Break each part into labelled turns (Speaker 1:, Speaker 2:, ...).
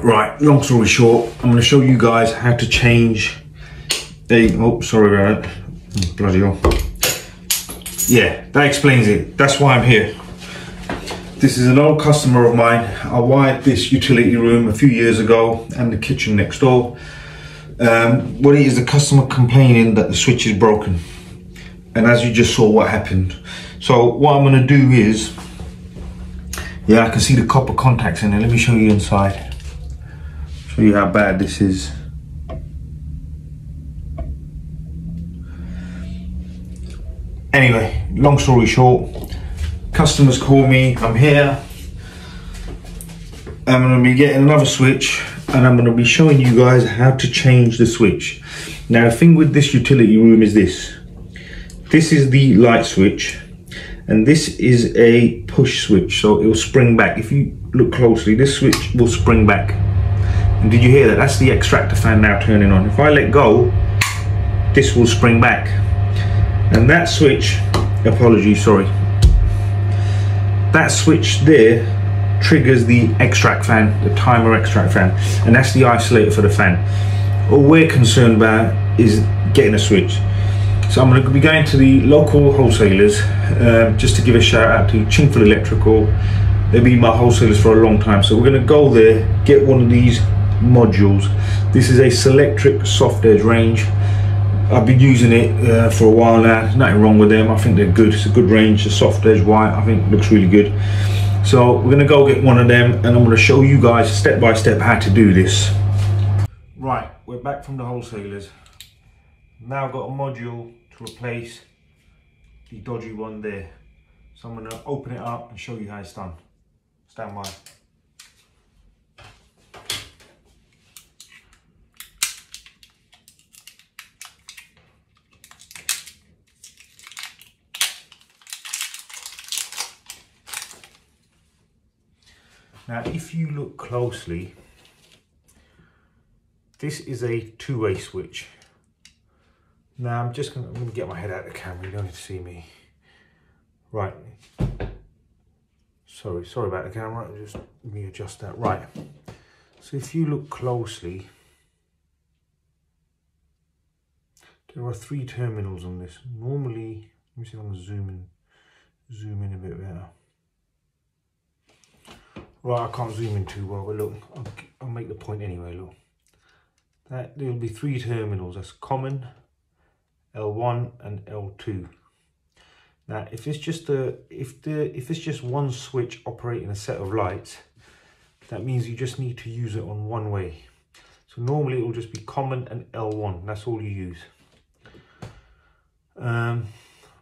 Speaker 1: Right, long story short, I'm going to show you guys how to change a, oh sorry about that, bloody hell. Yeah, that explains it. That's why I'm here. This is an old customer of mine. I wired this utility room a few years ago and the kitchen next door. What it is, the customer complaining that the switch is broken. And as you just saw what happened. So what I'm going to do is, yeah, I can see the copper contacts in there. Let me show you inside. Show you how bad this is. Anyway, long story short, customers call me, I'm here. I'm going to be getting another switch and I'm going to be showing you guys how to change the switch. Now the thing with this utility room is this. This is the light switch and this is a push switch, so it will spring back. If you look closely, this switch will spring back. And did you hear that? That's the extractor fan now turning on. If I let go, this will spring back. And that switch, apologies, sorry. That switch there triggers the extract fan, the timer extract fan, and that's the isolator for the fan. All we're concerned about is getting a switch. So I'm going to be going to the local wholesalers, just to give a shout out to Chinkful Electrical. They've been my wholesalers for a long time. So we're going to go there, get one of these modules. This is a Selectric soft edge range. I've been using it for a while now. There's nothing wrong with them. I think they're good. It's a good range. The soft edge white, I think, looks really good. So we're going to go get one of them and I'm going to show you guys step by step how to do this. Right, we're back from the wholesalers. Now I've got a module to replace the dodgy one there. So I'm going to open it up and show you how it's done. Stand by. Now, if you look closely, this is a two-way switch. Now, I'm going to get my head out of the camera. You don't need to see me. Right. Sorry about the camera. Just let me adjust that. Right. So, if you look closely, there are 3 terminals on this. Normally, let me see if I can zoom in a bit better. Right, I can't zoom in too well, but look, I'll make the point anyway, look. There'll be 3 terminals, that's common, L1 and L2. Now, if it's just one switch operating a set of lights, that means you just need to use it on one way. So normally it will just be common and L1, that's all you use.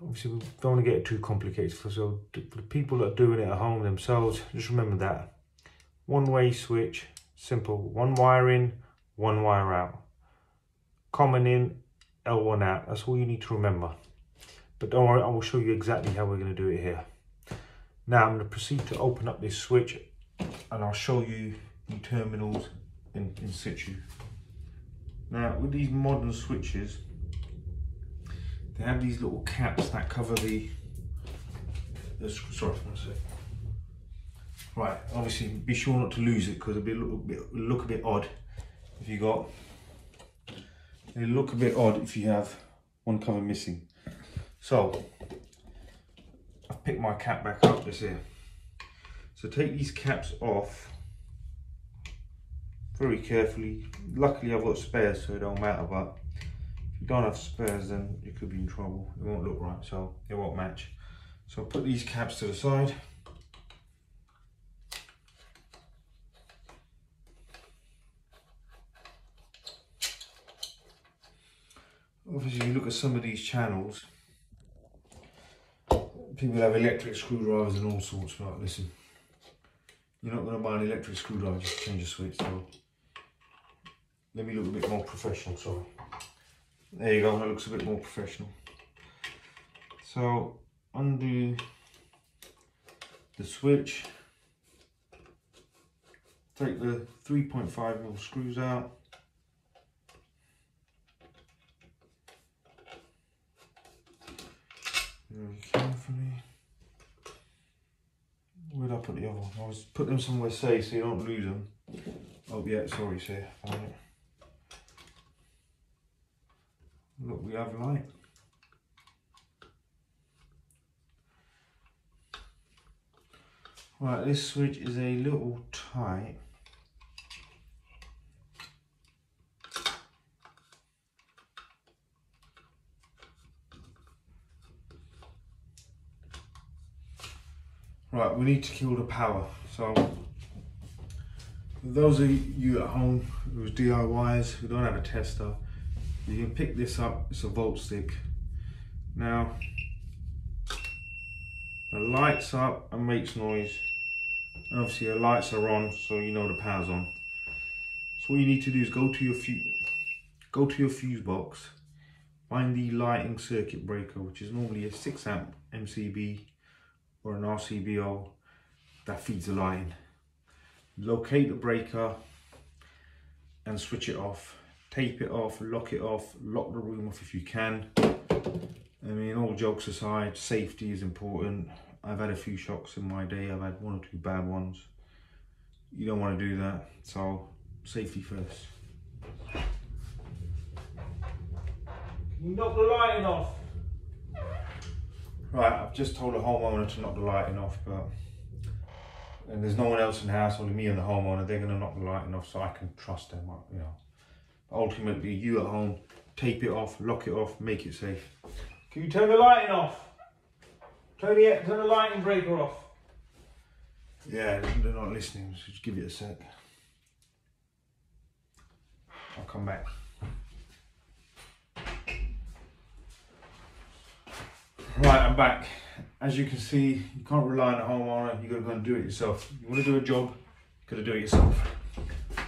Speaker 1: Obviously, we don't want to get it too complicated. For the people that are doing it at home themselves, just remember that. One-way switch, simple. One wire in, one wire out. Common in, L1 out. That's all you need to remember. But don't worry, I will show you exactly how we're going to do it here. Now, I'm going to proceed to open up this switch and I'll show you the terminals in situ. Now, with these modern switches, they have these little caps that cover the sorry, one sec. Right, obviously be sure not to lose it because it'll look a bit odd if you got. It'll look a bit odd if you have one cover missing. So I've picked my cap back up. This here. So take these caps off very carefully. Luckily I've got spares, so it don't matter. But if you don't have spares, then you could be in trouble. It won't look right, so it won't match. So I'll put these caps to the side. Obviously, you look at some of these channels, people have electric screwdrivers and all sorts. But listen, you're not going to buy an electric screwdriver just to change a switch. So let me look a bit more professional. Sorry. There you go, that looks a bit more professional. So undo the switch, take the 3.5mm screws out, very carefully. Where'd I put the other one? I was put them somewhere safe so you don't lose them. Oh yeah, sorry sir, found it. Look, we have light. Right, this switch is a little tight. Right, we need to kill the power. So, for those of you at home who's DIYers, who don't have a tester, you can pick this up. It's a volt stick. Now, the light's up and makes noise. And obviously the lights are on, so you know the power's on. So what you need to do is go to your fuse box, find the lighting circuit breaker, which is normally a 6 amp MCB or an RCBO that feeds the lighting. Locate the breaker and switch it off. Tape it off, lock the room off if you can. I mean, all jokes aside, safety is important. I've had a few shocks in my day. I've had 1 or 2 bad ones. You don't want to do that, so safety first. Can you knock the lighting off? Right, I've just told the homeowner to knock the lighting off, and there's no one else in the house, only me and the homeowner. They're going to knock the lighting off, so I can trust them, you know. Ultimately, you at home, tape it off, lock it off, make it safe. Can you turn the lighting off? Turn the lighting breaker off. Yeah, they're not listening, so just give it a sec. I'll come back. Right, I'm back. As you can see, you can't rely on a homeowner. You got to go and do it yourself. You want to do a job, you got to do it yourself.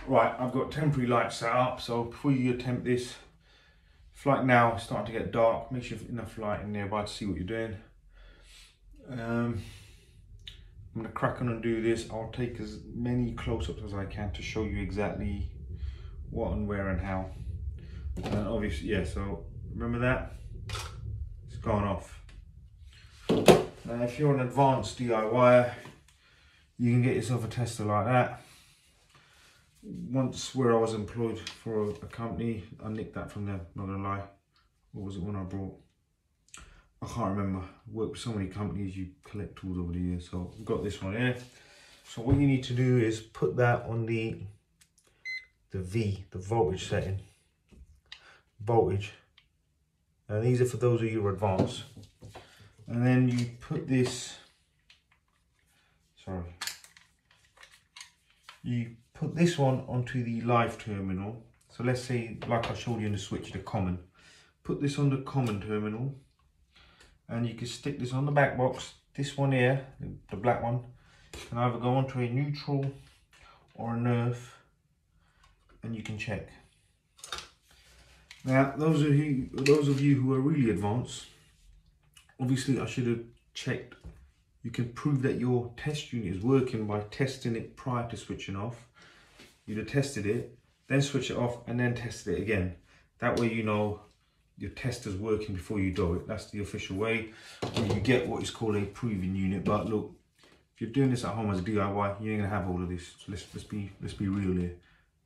Speaker 1: Right, I've got temporary lights set up, so before you attempt this, it's like now, it's starting to get dark. Make sure you have enough light in nearby to see what you're doing. I'm going to crack on and do this. I'll take as many close-ups as I can to show you exactly what and where and how. And obviously, yeah, so remember that? It's gone off. If you're an advanced DIYer, you can get yourself a tester like that. Once where I was employed for a company, I nicked that from them, not gonna lie. What was it one I brought? I can't remember. I worked with so many companies, you collect tools over the years. So I've got this one here. So what you need to do is put that on the voltage setting. Voltage. And these are for those of you who are advanced. And then you put this, you put this one onto the live terminal. So let's say, like I showed you in the switch, the common. Put this on the common terminal, and you can stick this on the back box. This one here, the black one, can either go onto a neutral or an earth, and you can check. Now, those of you who are really advanced, obviously I should have checked. You can prove that your test unit is working by testing it prior to switching off. You'd have tested it, then switch it off, and then tested it again. That way you know your test is working before you do it. That's the official way. And you get what is called a proving unit. But look, if you're doing this at home as a DIY, you ain't gonna have all of this. So let's be real here.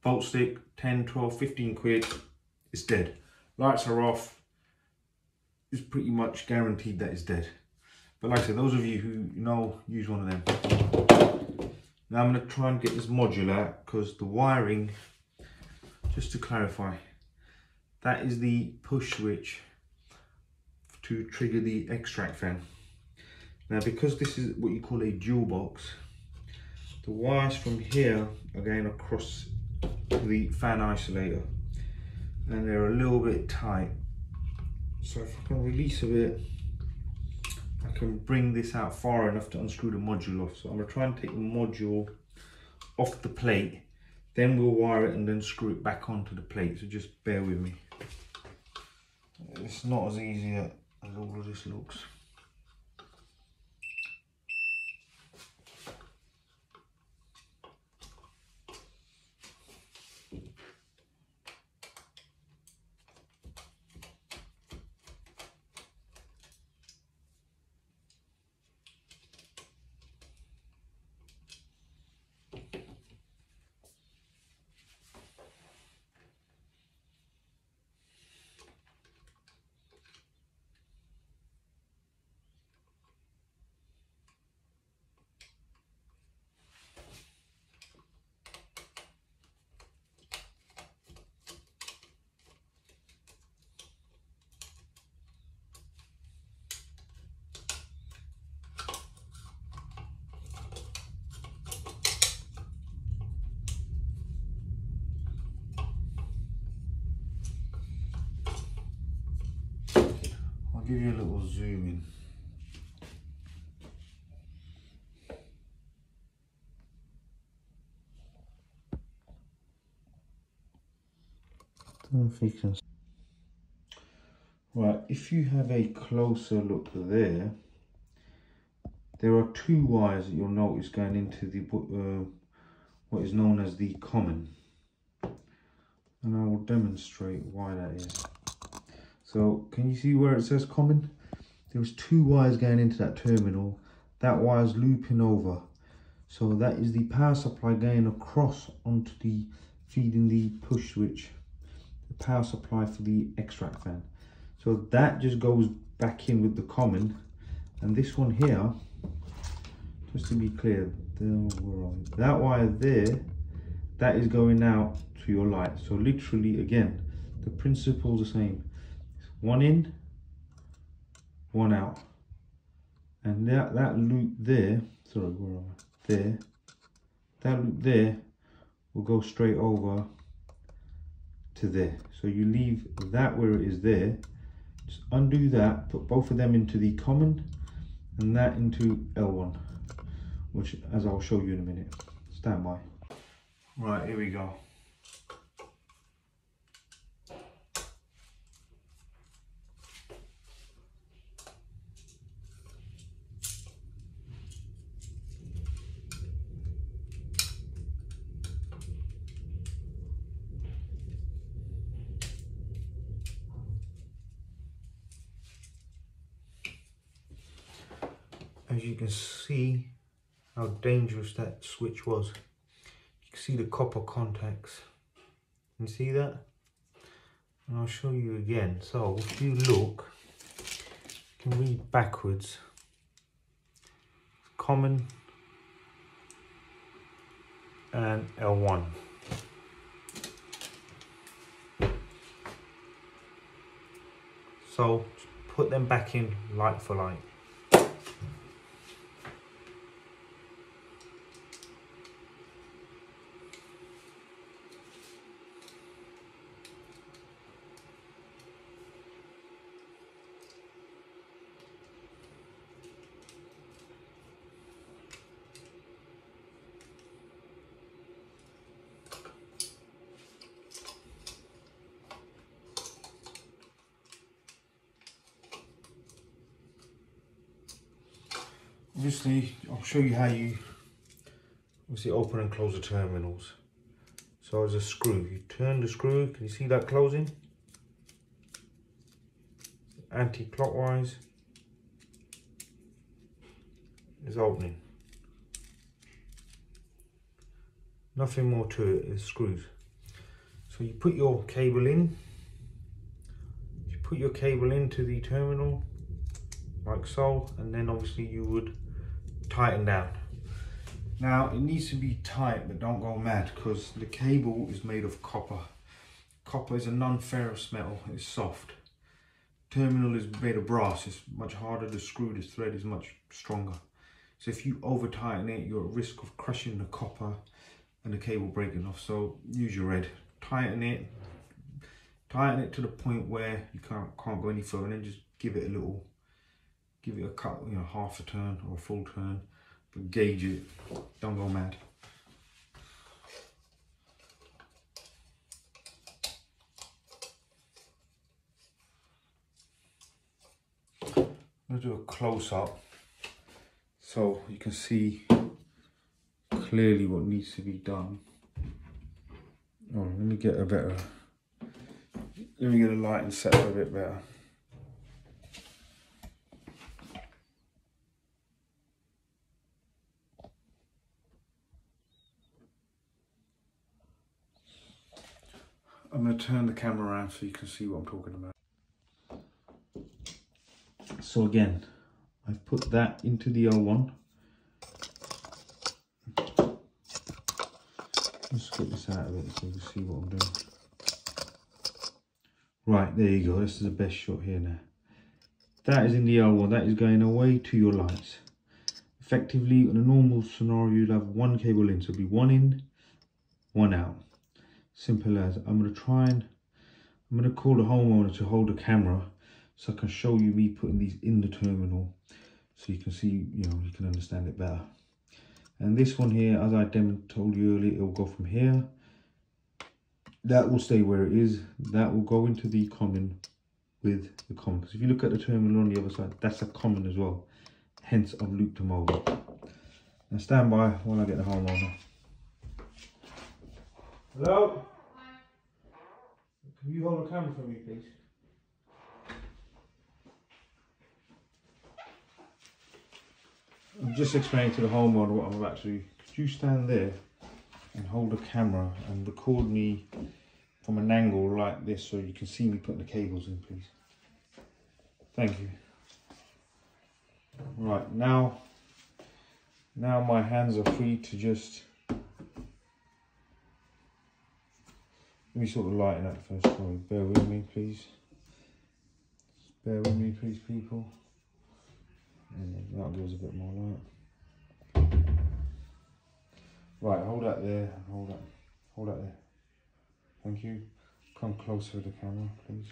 Speaker 1: Volt stick, 10, 12, 15 quid, it's dead. Lights are off, it's pretty much guaranteed that it's dead. But like I said, those of you who know, use one of them. Now I'm going to try and get this modular, because the wiring, just to clarify, that is the push switch to trigger the extract fan. Now because this is what you call a dual box, the wires from here are going across to the fan isolator, and they're a little bit tight. So if I can release a bit, I can bring this out far enough to unscrew the module off. So I'm going to try and take the module off the plate, then we'll wire it and then screw it back onto the plate. So just bear with me. It's not as easy as all of this looks. give you a little zoom in. Don't know if you can. Right, if you have a closer look there, there are two wires that you'll notice going into the what is known as the common, and I will demonstrate why that is. So can you see where it says common? There's two wires going into that terminal. That wire is looping over, so that is the power supply going across onto the feeding the push switch, the power supply for the extract fan. So that just goes back in with the common, and this one here, just to be clear, that wire there, that is going out to your light. So literally, again, the principle's the same. It's one in, one out, and that loop there, sorry, where am I? There, that loop there will go straight over to there. So you leave that where it is there. Just undo that, put both of them into the common and that into L1, which, as I'll show you in a minute. Stand by. Right, here we go. As you can see how dangerous that switch was. You can see the copper contacts. You see that? And I'll show you again. So if you look, you can read backwards. Common and L1. So put them back in like for like. Obviously, I'll show you how you obviously open and close the terminals. So as a screw, you turn the screw, can you see that closing? Anti-clockwise is opening. Nothing more to it, it's screws. So you put your cable in, you put your cable into the terminal like so, and then obviously you would tighten down. Now it needs to be tight, but don't go mad, because the cable is made of copper. Copper is a non-ferrous metal, it's soft. Terminal is made of brass, it's much harder to screw, this thread is much stronger. So if you over tighten it, you're at risk of crushing the copper and the cable breaking off. So use your head, tighten it to the point where you can't go any further, and then just give it a cut, you know, half a turn or a full turn, but gauge it, don't go mad. I'm going to do a close-up so you can see clearly what needs to be done. Oh, let me get a light and set up a bit better. I'm going to turn the camera around so you can see what I'm talking about. So again, I've put that into the L1. Let's get this out of it so you can see what I'm doing. Right, there you go. This is the best shot here now. That is in the L1. That is going away to your lights. Effectively, in a normal scenario, you'll have one cable in. So it'll be one in, one out. Simple as. I'm going to call the homeowner to hold the camera so I can show you me putting these in the terminal so you can see, you know, you can understand it better. And this one here, as I told you earlier, it will go from here. That will stay where it is. That will go into the common with the common. Because if you look at the terminal on the other side, that's a common as well. Hence, I've looped them over. Now stand by while I get the homeowner. Hello? Can you hold the camera for me, please? I'm just explaining to the homeowner what I'm about to do. Could you stand there and hold the camera and record me from an angle like this so you can see me putting the cables in, please? Thank you. Right, now my hands are free to just... Let me sort of lighten that first. Sorry, bear with me, please. Bear with me, please, people. And that'll give us a bit more light. Right, hold that there, hold that there. Thank you. Come closer to the camera, please.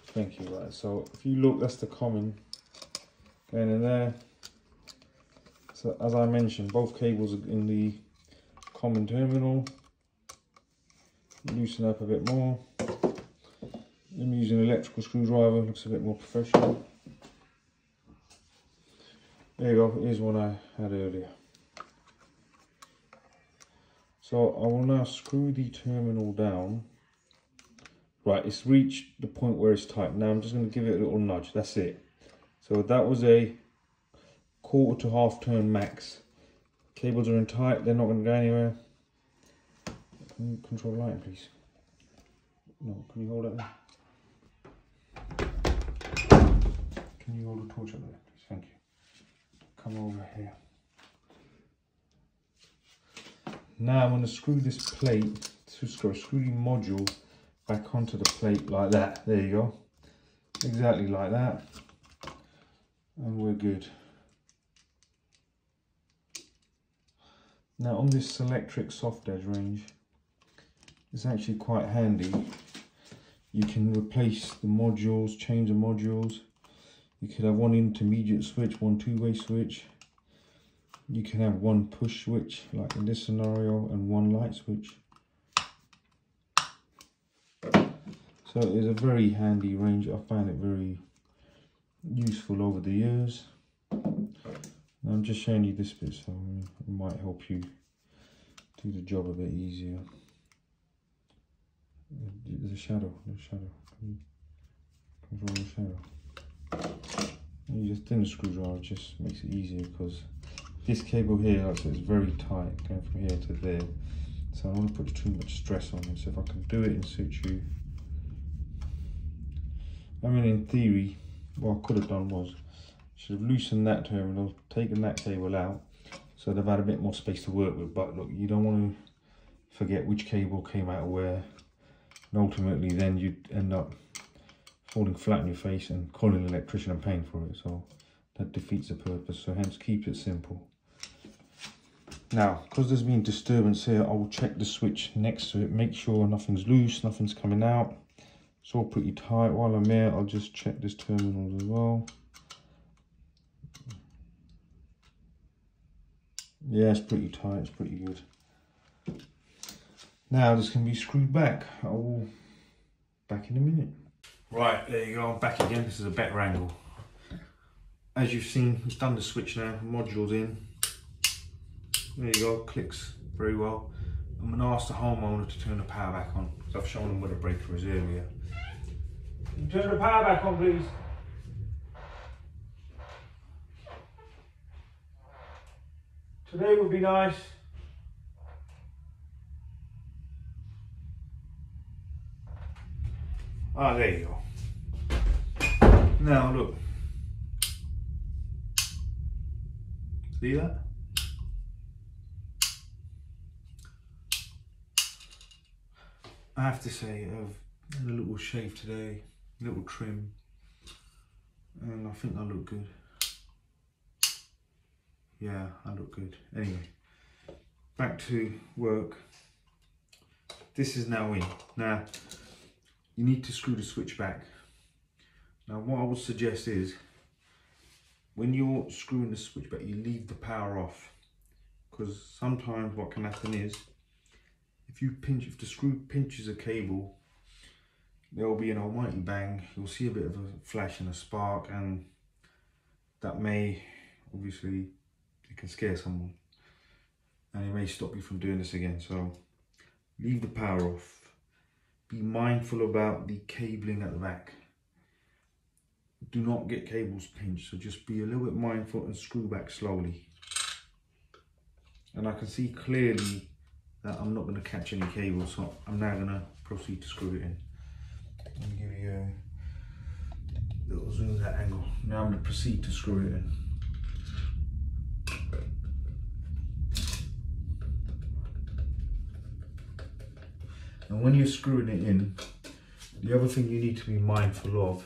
Speaker 1: Thank you. Right, so if you look, that's the common going in there. So as I mentioned, both cables are in the common terminal. Loosen up a bit more. I'm using an electrical screwdriver, looks a bit more professional. There you go, here's one I had earlier. So I will now screw the terminal down. Right, it's reached the point where it's tight. Now I'm just going to give it a little nudge, that's it. So that was a quarter to half turn max. Cables are in tight, they're not going to go anywhere. Can you control lighting, please? No, can you hold it there? Can you hold the torch up there, please? Thank you. Come over here. Now I'm going to screw this plate, screw the module back onto the plate like that. There you go. Exactly like that. And we're good. Now on this electric soft edge range, it's actually quite handy. You can replace the modules, change the modules. You could have one intermediate switch, one two-way switch. You can have one push switch, like in this scenario, and one light switch. So it is a very handy range. I find it very useful over the years. Now I'm just showing you this bit, so it might help you do the job a bit easier. There's a shadow, Can you control the shadow? And you just thin the screwdriver, just makes it easier because this cable here, like I said, is very tight going from here to there. So I don't want to put too much stress on it. So if I can do it and suit you. I mean, in theory, what I could have done was, should have loosened that terminal, taken that cable out, so they've had a bit more space to work with. But look, you don't want to forget which cable came out of where, and ultimately then you'd end up falling flat on your face and calling an electrician and paying for it. So that defeats the purpose. So hence, keep it simple. Now, because there's been disturbance here, I will check the switch next to it, make sure nothing's loose, nothing's coming out. It's all pretty tight. While I'm here, I'll just check this terminal as well. Yeah, it's pretty tight, it's pretty good. Now this can be screwed back. I will back in a minute. Right, there you go, I'm back again. This is a better angle. As you've seen, it's done the switch now, module's in. There you go, clicks very well. I'm going to ask the homeowner to turn the power back on, because I've shown them where the breaker is earlier. Can you turn the power back on, please? Today would be nice. Ah, there you go. Now look. See that? I have to say, I've had a little shave today, a little trim, and I think I look good. Yeah, I look good. Anyway, back to work. This is now in. Now, you need to screw the switch back. Now what I would suggest is, when you're screwing the switch back, you leave the power off, because sometimes what can happen is, if the screw pinches a cable, there will be an almighty bang. You'll see a bit of a flash and a spark, and that may, obviously, it can scare someone, and it may stop you from doing this again. So leave the power off. Be mindful about the cabling at the back. Do not get cables pinched, so just be a little bit mindful and screw back slowly. And I can see clearly that I'm not going to catch any cables, so I'm now going to proceed to screw it in. Let me give you a little zoom that angle. Now I'm going to proceed to screw it in. And when you're screwing it in, the other thing you need to be mindful of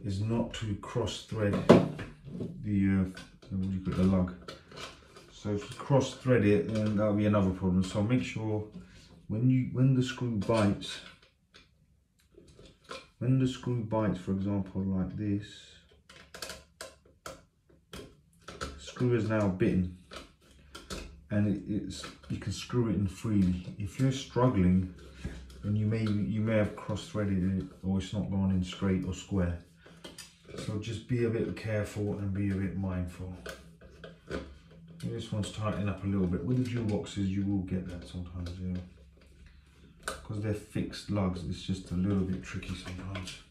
Speaker 1: is not to cross thread the the lug. So if you cross thread it, then that'll be another problem. So make sure when the screw bites, for example, like this, the screw is now bitten, and you can screw it in freely. If you're struggling, then you may have cross threaded it, or it's not going in straight or square. So just be a bit careful and be a bit mindful. This one's tightening up a little bit. With the dual boxes, you will get that sometimes, yeah. Because they're fixed lugs, it's just a little bit tricky sometimes.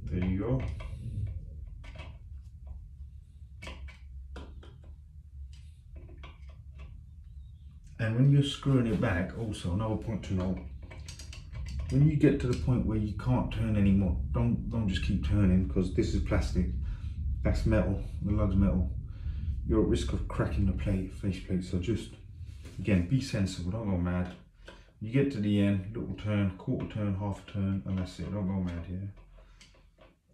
Speaker 1: There you go. And when you're screwing it back, also another point to note, when you get to the point where you can't turn anymore, don't just keep turning, because this is plastic, that's metal, the lug's metal. You're at risk of cracking the faceplate. So just, again, be sensible, don't go mad. You get to the end, little turn, quarter turn, half a turn, and that's it, don't go mad here.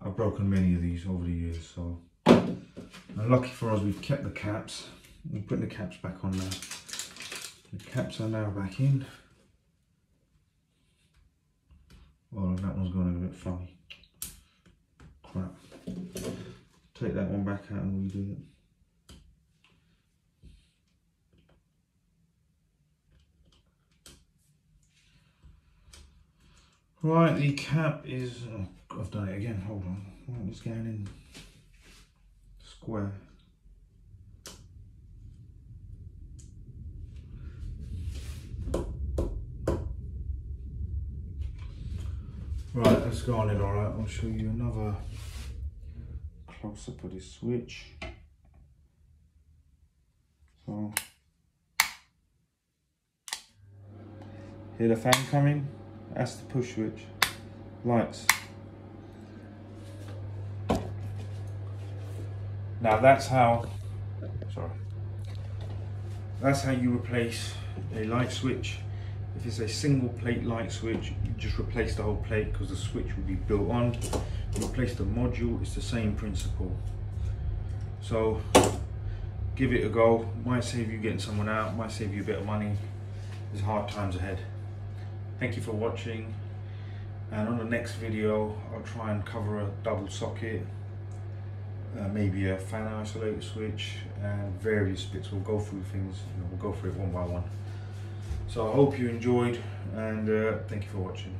Speaker 1: I've broken many of these over the years, so. And lucky for us, we've kept the caps. We're putting the caps back on now. The caps are now back in. Oh, that one's going a bit funny. Crap. Take that one back out and redo it. Right, the cap is, oh, I've done it again, hold on. Right, it's going in square. Right, let's go on it. All right, I'll show you another close up of this switch. So, hear the fan coming? That's the push switch. Lights. Now that's how you replace a light switch. If it's a single plate light switch, you just replace the whole plate, because the switch will be built on. You replace the module, it's the same principle. So give it a go. Might save you getting someone out, might save you a bit of money. There's hard times ahead. Thank you for watching, and on the next video I'll try and cover a double socket, maybe a fan isolator switch, and various bits. We'll go through things, we'll go through it one by one. So I hope you enjoyed, and thank you for watching.